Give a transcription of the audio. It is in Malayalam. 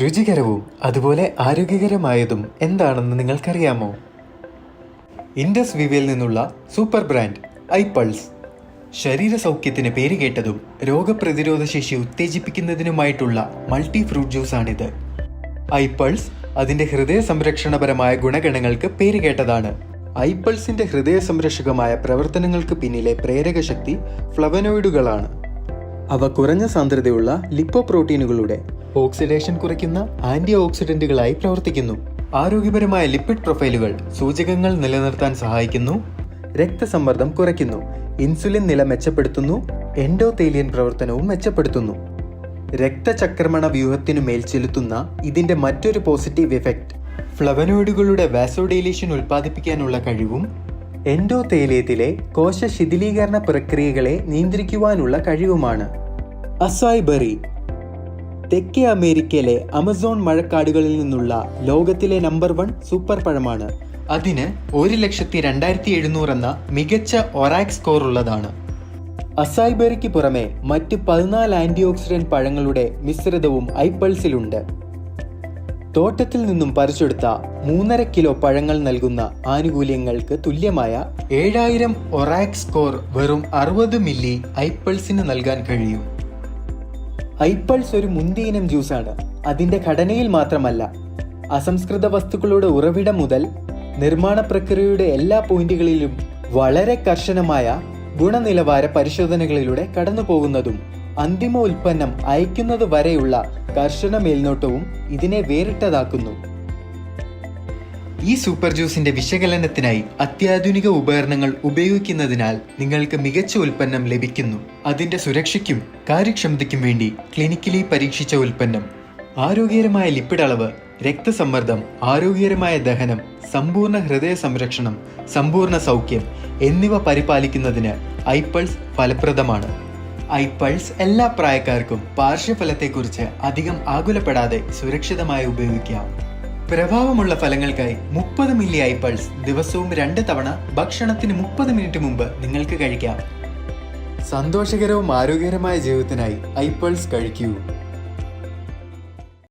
രുചികരവും അതുപോലെ ആരോഗ്യകരമായതും എന്താണെന്ന് നിങ്ങൾക്കറിയാമോ? ഇൻഡസ് വിവയിൽ നിന്നുള്ള സൂപ്പർ ബ്രാൻഡ് ഐപൾസ് ശരീര സൗഖ്യത്തിന് പേരുകേട്ടതും രോഗപ്രതിരോധ ശേഷി ഉത്തേജിപ്പിക്കുന്നതിനുമായിട്ടുള്ള മൾട്ടി ഫ്രൂട്ട് ജ്യൂസാണിത്. ഐപൾസ് അതിന്റെ ഹൃദയ സംരക്ഷണപരമായ ഗുണഗണങ്ങൾക്ക് പേരുകേട്ടതാണ്. ഐപൾസിന്റെ ഹൃദയ സംരക്ഷകമായ പ്രവർത്തനങ്ങൾക്ക് പിന്നിലെ പ്രേരക ശക്തി ഫ്ലവനോയിഡുകളാണ്. അവ കുറഞ്ഞ സാന്ദ്രതയുള്ള ലിപ്പോപ്രോട്ടീനുകളുടെ ഓക്സിഡേഷൻ കുറയ്ക്കുന്ന ആന്റി ഓക്സിഡന്റുകളായി പ്രവർത്തിക്കുന്നു. ആരോഗ്യപരമായ ലിപ്പിഡ് പ്രൊഫൈലുകൾ സൂചകങ്ങൾ നിലനിർത്താൻ സഹായിക്കുന്നു. രക്തസമ്മർദ്ദം കുറയ്ക്കുന്നു. ഇൻസുലിൻ നില മെച്ചപ്പെടുത്തുന്നു. എൻഡോതേലിയൻ പ്രവർത്തനവും മെച്ചപ്പെടുത്തുന്നു. രക്തചക്രമണ വ്യൂഹത്തിനു മേൽ ചെലുത്തുന്ന ഇതിന്റെ മറ്റൊരു പോസിറ്റീവ് എഫക്റ്റ് ഫ്ലവനോയിഡുകളുടെ വാസോഡൈലേഷൻ ഉൽപ്പാദിപ്പിക്കാനുള്ള കഴിവും എൻഡോതേലിയത്തിലെ കോശ ശിഥിലീകരണ പ്രക്രിയകളെ നിയന്ത്രിക്കുവാനുള്ള കഴിവുമാണ്. അസായ് ബെറി തെക്കേ അമേരിക്കയിലെ ആമസോൺ മഴക്കാടുകളിൽ നിന്നുള്ള ലോകത്തിലെ നമ്പർ 1 സൂപ്പർ പഴമാണ്. അതിന് 1,02,700 എന്ന മികച്ച ഒറാക് സ്കോർ ഉള്ളതാണ്. അസായ് ബെറിക്ക് പുറമെ മറ്റ് 14 ആന്റി ഓക്സിഡന്റ് പഴങ്ങളുടെ മിശ്രിതവും ഐപൾസിലുണ്ട്. തോട്ടത്തിൽ നിന്നും പറിച്ചെടുത്ത 3.5 കിലോ പഴങ്ങൾ നൽകുന്ന ആനുകൂല്യങ്ങൾക്ക് തുല്യമായ 7000 ഒറാക് സ്കോർ വെറും 60 മില്ലി ഐപൾസിന് നൽകാൻ കഴിയും. ഐപൾസ് ഒരു മുന്തിയ ഇനം ജ്യൂസാണ്. അതിന്റെ ഘടനയിൽ മാത്രമല്ല, അസംസ്കൃത വസ്തുക്കളുടെ ഉറവിടം മുതൽ നിർമ്മാണ പ്രക്രിയയുടെ എല്ലാ പോയിന്റുകളിലും വളരെ കർശനമായ ഗുണനിലവാര പരിശോധനകളിലൂടെ കടന്നു പോകുന്നതും അന്തിമ ഉൽപ്പന്നം അയക്കുന്നത് വരെയുള്ള കർശന മേൽനോട്ടവും ഇതിനെ വേറിട്ടതാക്കുന്നു. ഈ സൂപ്പർ ജ്യൂസിന്റെ വിശകലനത്തിനായി അത്യാധുനിക ഉപകരണങ്ങൾ ഉപയോഗിക്കുന്നതിനാൽ നിങ്ങൾക്ക് മികച്ച ഉൽപ്പന്നം ലഭിക്കുന്നു. അതിന്റെ സുരക്ഷയ്ക്കും കാര്യക്ഷമതയ്ക്കും വേണ്ടി ക്ലിനിക്കലി പരീക്ഷിച്ച ഉൽപ്പന്നം. ആരോഗ്യകരമായ ലിപ്പിഡ് അളവ്, രക്തസമ്മർദ്ദം, ആരോഗ്യകരമായ ദഹനം, സമ്പൂർണ്ണ ഹൃദയ സംരക്ഷണം, സമ്പൂർണ്ണ സൗഖ്യം എന്നിവ പരിപാലിക്കുന്നതിന് ഐപൾസ് ഫലപ്രദമാണ്. ഐപൾസ് എല്ലാ പ്രായക്കാർക്കും പാർശ്വഫലത്തെക്കുറിച്ച് അധികം ആകുലപ്പെടാതെ സുരക്ഷിതമായി ഉപയോഗിക്കാം. പ്രഭാവമുള്ള ഫലങ്ങൾക്കായി 30 മില്ലി ഐപൾസ് ദിവസവും 2 തവണ ഭക്ഷണത്തിന് 30 മിനിറ്റ് മുമ്പ് നിങ്ങൾക്ക് കഴിക്കാം. സന്തോഷകരവും ആരോഗ്യകരമായ ജീവിതത്തിനായി ഐപൾസ് കഴിക്കൂ.